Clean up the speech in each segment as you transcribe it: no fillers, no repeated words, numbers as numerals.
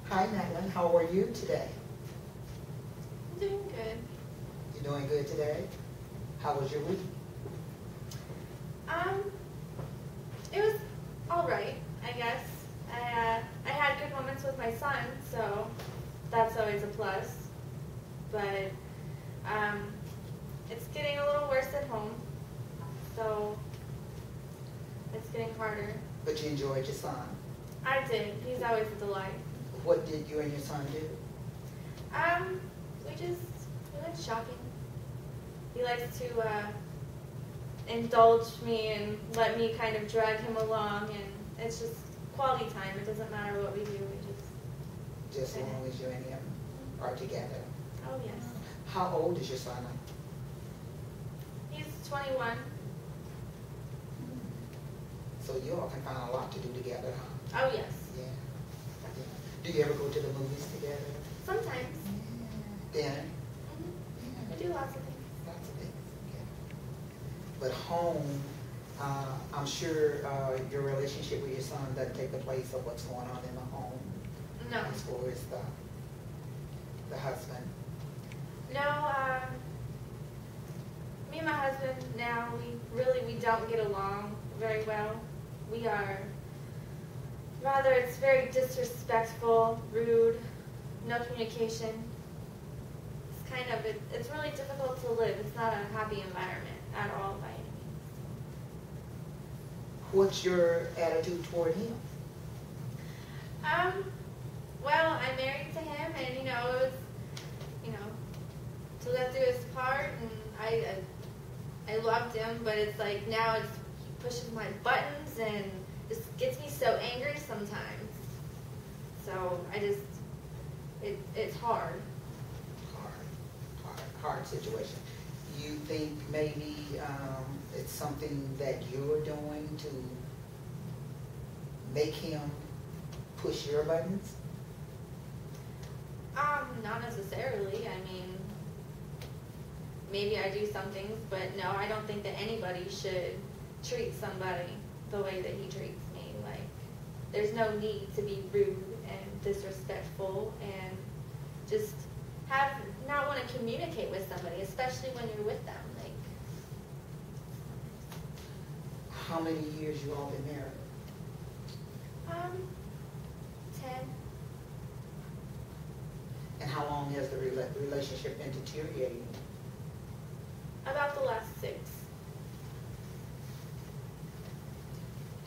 Hi, Madeline. How are you today? I'm doing good. You doing good today? How was your week? It was all right, I guess. I had good moments with my son, so that's always a plus. But it's getting a little worse at home, so it's getting harder. But you enjoyed your son. I did. He's always a delight. What did you and your son do? We went shopping. He likes to indulge me and let me kind of drag him along, and it's just quality time. It doesn't matter what we do. Just as long as you and him are together. Oh, yes. How old is your son? He's 21. So you all can find a lot to do together, huh? Oh, yes. Yeah. Do you ever go to the movies together? Sometimes. Dinner? We do lots of things. Lots of things, yeah. But home, I'm sure your relationship with your son doesn't take the place of what's going on in the home. No. As far as the husband. No, me and my husband now, we don't get along very well. We are, rather it's very disrespectful, rude, no communication. It's kind of, it's really difficult to live. It's not a happy environment at all by any means. What's your attitude toward him? Well, I'm married to him, and it was, to let through his part, and I loved him, but it's like now he pushes my buttons and just gets me so angry sometimes. So it's hard. Hard situation. You think maybe it's something that you're doing to make him push your buttons? Not necessarily. I mean, maybe I do some things, but no, I don't think that anybody should treat somebody the way that he treats me. Like, there's no need to be rude and disrespectful and just not want to communicate with somebody, especially when you're with them. Like, how many years you all been married? 10. And how long has the relationship been deteriorating? About the last 6.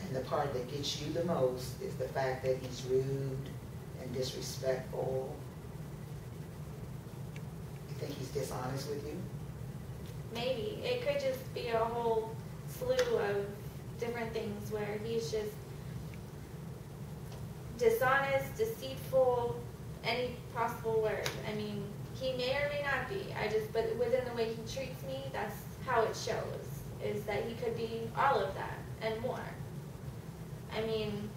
And the part that gets you the most is the fact that he's rude and disrespectful. You think he's dishonest with you? Maybe. It could just be a whole slew of different things where he's just dishonest, deceitful, any possible word. I mean, he may or may not be. But within the way he treats me, that's how it shows, is that he could be all of that and more. I mean,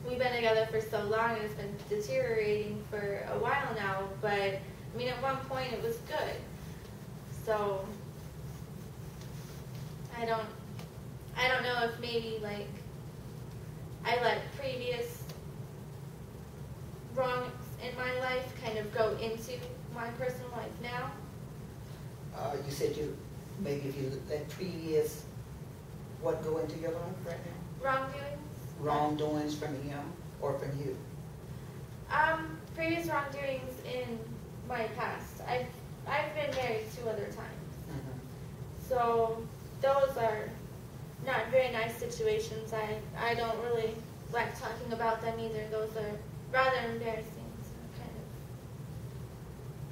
we've been together for so long and it's been deteriorating for a while now, but I mean, at one point it was good. So I don't know if maybe like I let previous wrongs in my life kind of go into my personal life now. You said maybe if you let previous what go into your life right now? Wrongdoings? Wrongdoings from him or from you? Previous wrongdoings in my past. I've been married 2 other times. So those are not very nice situations. I don't really like talking about them either. Those are rather embarrassing. So kind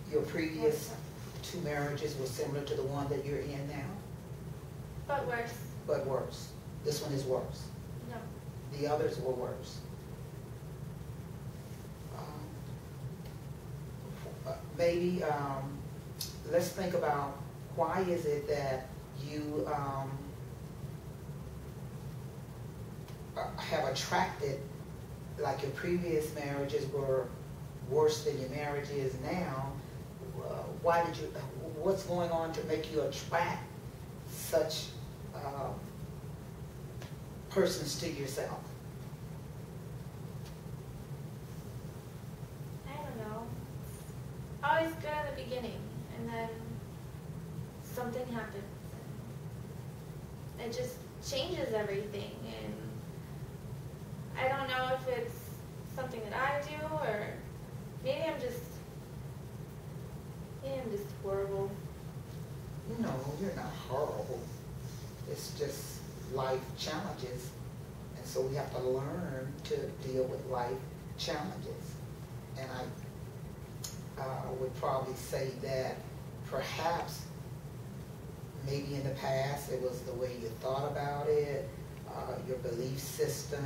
of. Your previous 2 marriages were similar to the one that you're in now? But worse. But worse. This one is worse. No. The others were worse. Maybe let's think about why is it that you have attracted, like your previous marriages were worse than your marriage is now. What's going on to make you attract such persons to yourself? it just changes everything, and I don't know if it's something that I do, or maybe I'm just horrible. No, you're not horrible. It's just life challenges. And so we have to learn to deal with life challenges. And I would probably say that perhaps maybe in the past it was the way you thought about it, your belief system,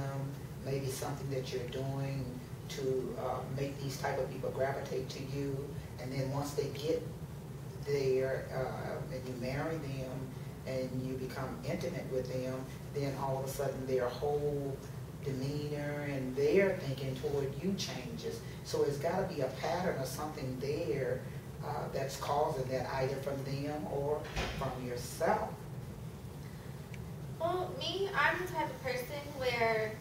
maybe something that you're doing to make these type of people gravitate to you. And then once they get there and you marry them and you become intimate with them, then all of a sudden their whole demeanor and their thinking toward you changes. So it's got to be a pattern or something there that's causing that, either from them or from yourself. Well, me, I'm the type of person where,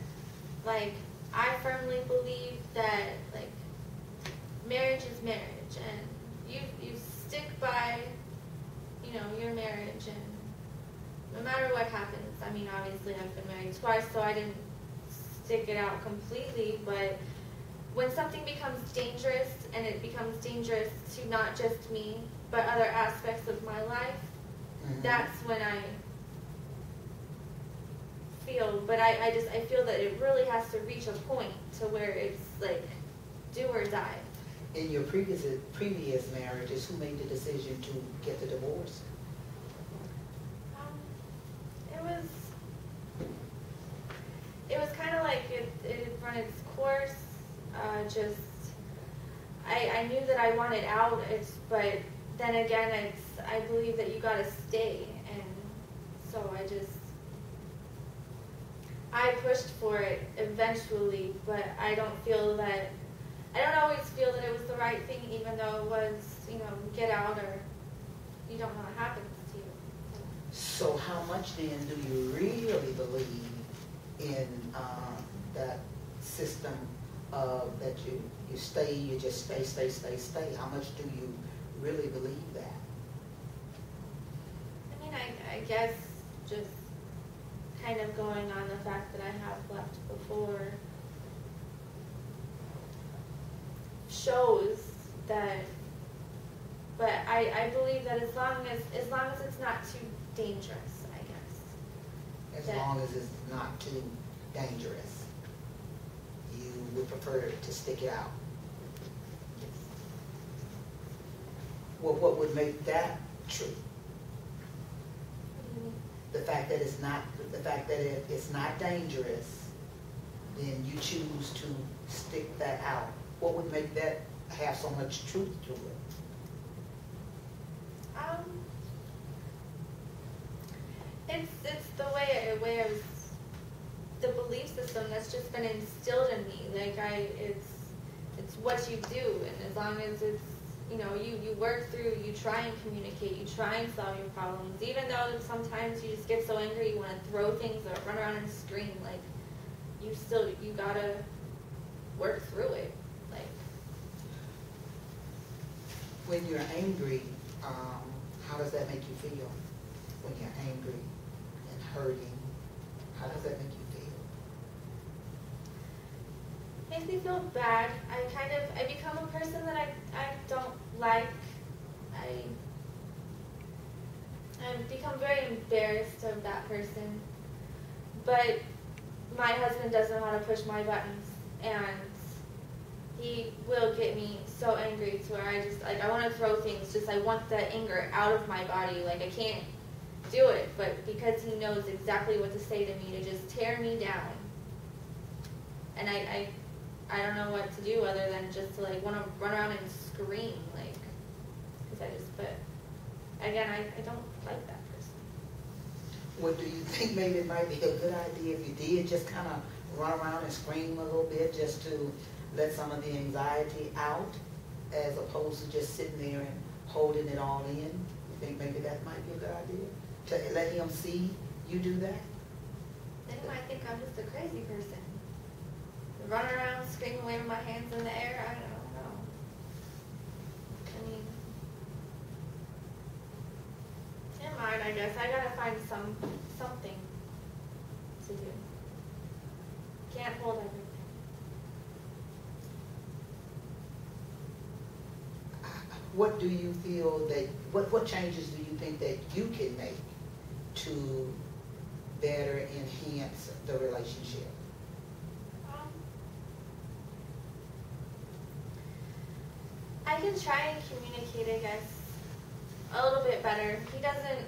like, I firmly believe that, like, marriage is marriage, and you stick by, you know, your marriage, and no matter what happens. I mean, obviously I've been married twice, so I didn't stick it out completely, but when something becomes dangerous, and it becomes dangerous to not just me, but other aspects of my life, that's when I feel, but I feel that it really has to reach a point to where it's like do or die. In your previous marriages, who made the decision to get the divorce? It was kind of like it had run its course. I knew that I wanted out, but then again, I believe that you gotta stay, and so I pushed for it eventually, but I don't always feel that it was the right thing, even though it was, you know, get out, or you don't know what happens to you. So how much then do you really believe in that system of that you stay, you just stay? How much do you really believe that? I mean, I guess just kind of going on the fact that I have left before shows that, but I believe that as long as it's not too dangerous, I guess. As long as it's not too dangerous, you would prefer to stick it out. Well, what would make that true? The fact that it's not dangerous, then you choose to stick that out. What would make that have so much truth to it? It's the way it was, the belief system that's just been instilled in me. Like it's what you do, and as long as it's, you know, you work through, you try and communicate, you try and solve your problems, even though sometimes you just get so angry you want to throw things or run around and scream. Like you gotta work through it. Like when you're angry, how does that make you feel? When you're angry and hurting, how does that make you feel? Makes me feel bad. I become a person that I don't like. I become very embarrassed of that person. But my husband does know how to push my buttons, and he will get me so angry to where I want to throw things. I want the anger out of my body. Like, I can't do it, but because he knows exactly what to say to me to just tear me down. And I don't know what to do other than just to want to run around and scream, but again, I don't like that person. Well, do you think maybe it might be a good idea if you did just kind of run around and scream a little bit just to let some of the anxiety out, as opposed to just sitting there and holding it all in? You think maybe that might be a good idea? To let him see you do that? Then he might think I'm just a crazy person. Running around, screaming, waving my hands in the air, I don't know. I mean, him, I hard, I guess. I gotta find something to do. Can't hold everything. What do you feel that, what changes do you think that you can make to better enhance the relationship? I can try and communicate, I guess, a little bit better. He doesn't,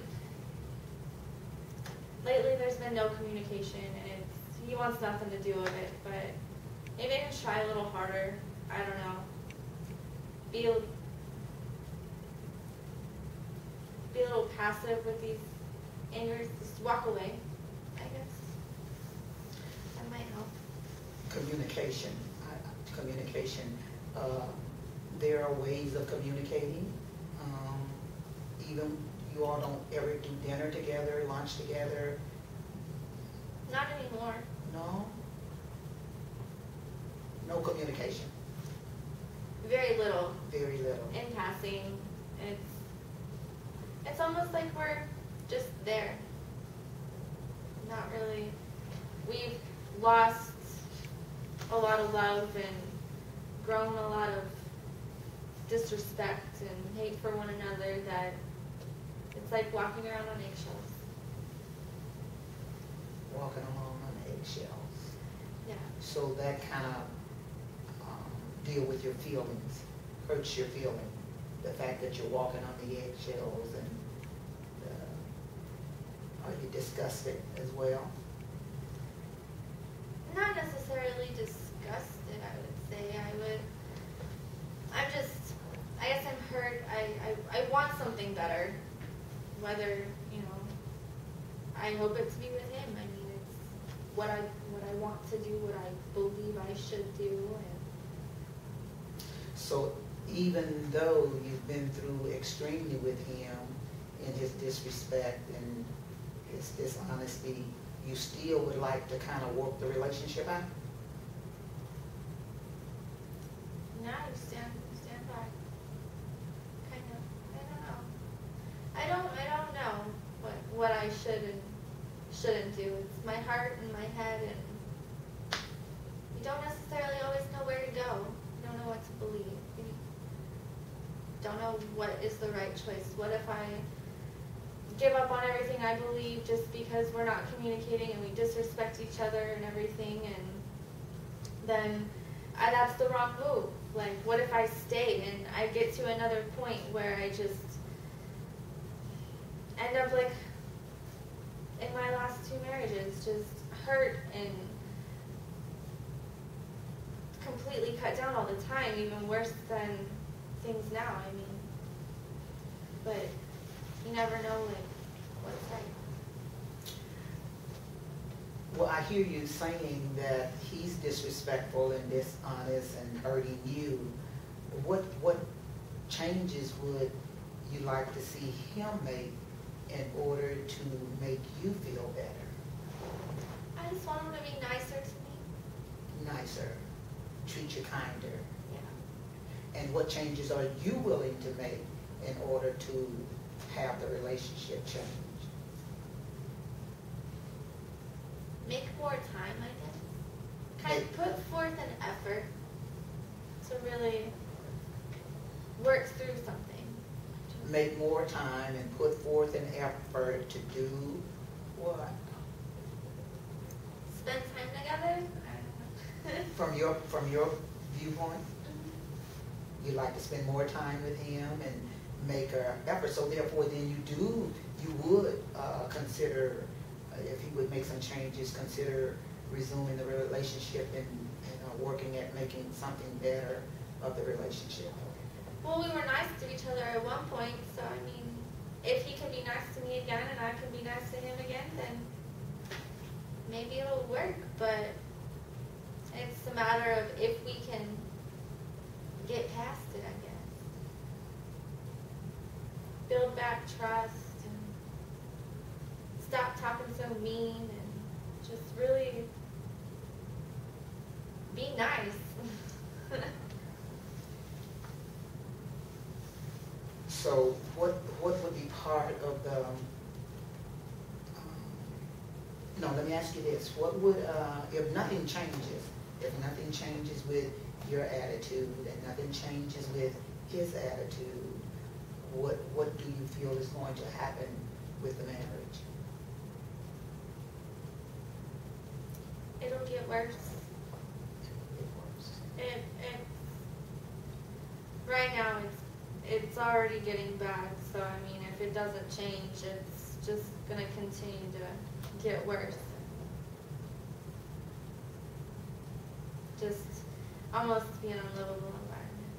lately there's been no communication, and he wants nothing to do with it, but maybe I can try a little harder. I don't know. Be a little passive with these angers. Just walk away, I guess. That might help. Communication. Communication. There are ways of communicating. Even you all don't ever do dinner together, lunch together. Not anymore. No? No communication. Very little. Very little. In passing. It's almost like we're just there. Not really. We've lost a lot of love and grown a lot of disrespect and hate for one another that it's like walking around on eggshells. Walking along on eggshells. Yeah. So that kind of deal with your feelings, hurts your feelings. The fact that you're walking on the eggshells, and are you disgusted as well? Not necessarily disgusted, I would say. I guess I'm hurt. I want something better. Whether, I hope it to be with him. I mean, it's what I want to do, what I believe I should do. And so even though you've been through extremely with him in his disrespect and his dishonesty, you still would like to kind of work the relationship out? No, you stand back. Kind of. I don't know. I don't know what I should and shouldn't do. It's my heart and my head, and you don't necessarily always know where to go. You don't know what to believe. You don't know what is the right choice. What if I give up on everything I believe just because we're not communicating and we disrespect each other and everything, and then that's the wrong move. Like, what if I stay and I get to another point where I just end up like in my last 2 marriages, just hurt and completely cut down all the time, even worse than things now. I mean, but you never know what's right. Well, I hear you saying that he's disrespectful and dishonest and hurting you. What changes would you like to see him make in order to make you feel better? I just want him to be nicer to me. Nicer. Treat you kinder. Yeah. And what changes are you willing to make in order to have the relationship change? Make more time, I guess. Kind of put forth an effort to really work through something. Make more time and put forth an effort to do what? Spend time together? I don't know. From your viewpoint? Mm-hmm. You like to spend more time with him and make an effort. So therefore, then you would consider, if he would make some changes, consider resuming the relationship and working at making something better of the relationship. Well, we were nice to each other at one point, so I mean, if he can be nice to me again and I can be nice to him again, then maybe it'll work. But it's a matter of if we can get past it, I guess. Build back trust and stop talking so mean and just really be nice. So what would be part of no, let me ask you this. What would, if nothing changes with your attitude and nothing changes with his attitude, what do you feel is going to happen with the marriage? It'll get worse. It works. It right now it's already getting bad. So I mean, if it doesn't change, it's just gonna continue to get worse. Just almost be an unlivable environment.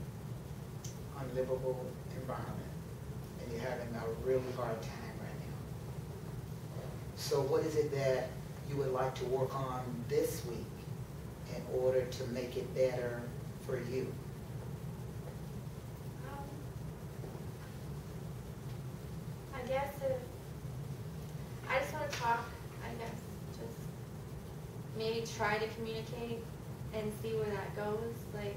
Unlivable environment, and you're having a really hard time right now. So what is it that you would like to work on this week in order to make it better for you? I guess I just want to talk, I guess, just maybe try to communicate and see where that goes, like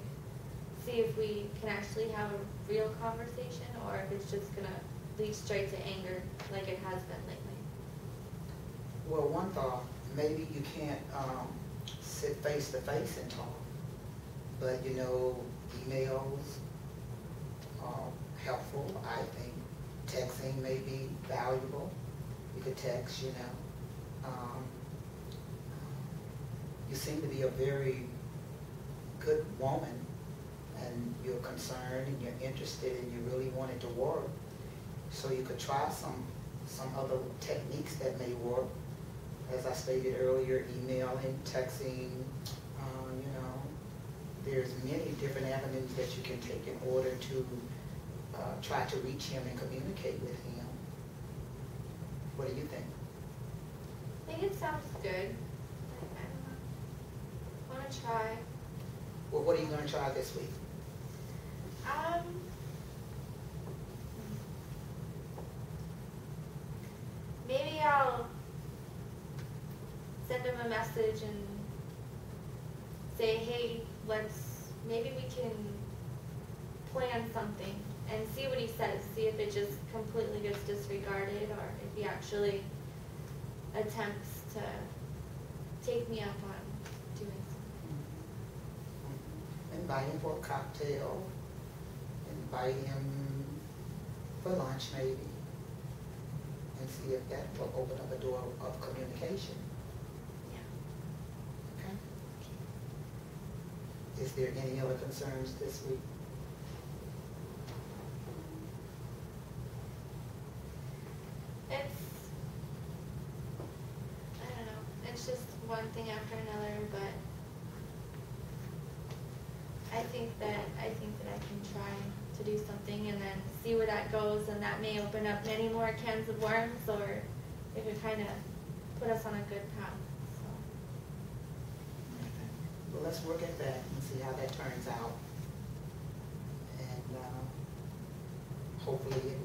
see if we can actually have a real conversation or if it's just going to lead straight to anger like it has been lately. Well, one thought, maybe you can't sit face to face and talk, but you know, emails are helpful, I think. Texting may be valuable. You could text, you know. You seem to be a very good woman, and you're concerned and you're interested and you really want it to work. So you could try some other techniques that may work. As I stated earlier, emailing, texting, you know, there's many different avenues that you can take in order to try to reach him and communicate with him. What do you think? I think it sounds good. I don't know. I want to try. Well, what are you going to try this week? Maybe I'll send him a message and say, hey, maybe we can plan something and see what he says. See if it just completely gets disregarded or if he actually attempts to take me up on doing something. Invite him for a cocktail. Invite him for lunch maybe. And see if that will open up a door of communication. Yeah. Okay? Is there any other concerns this week? I don't know. It's just one thing after another, but I think that I can try to do something and then see where that goes, and that may open up many more cans of worms, or it could kind of put us on a good path. So. Okay. Well, let's work at that and see how that turns out. And hopefully it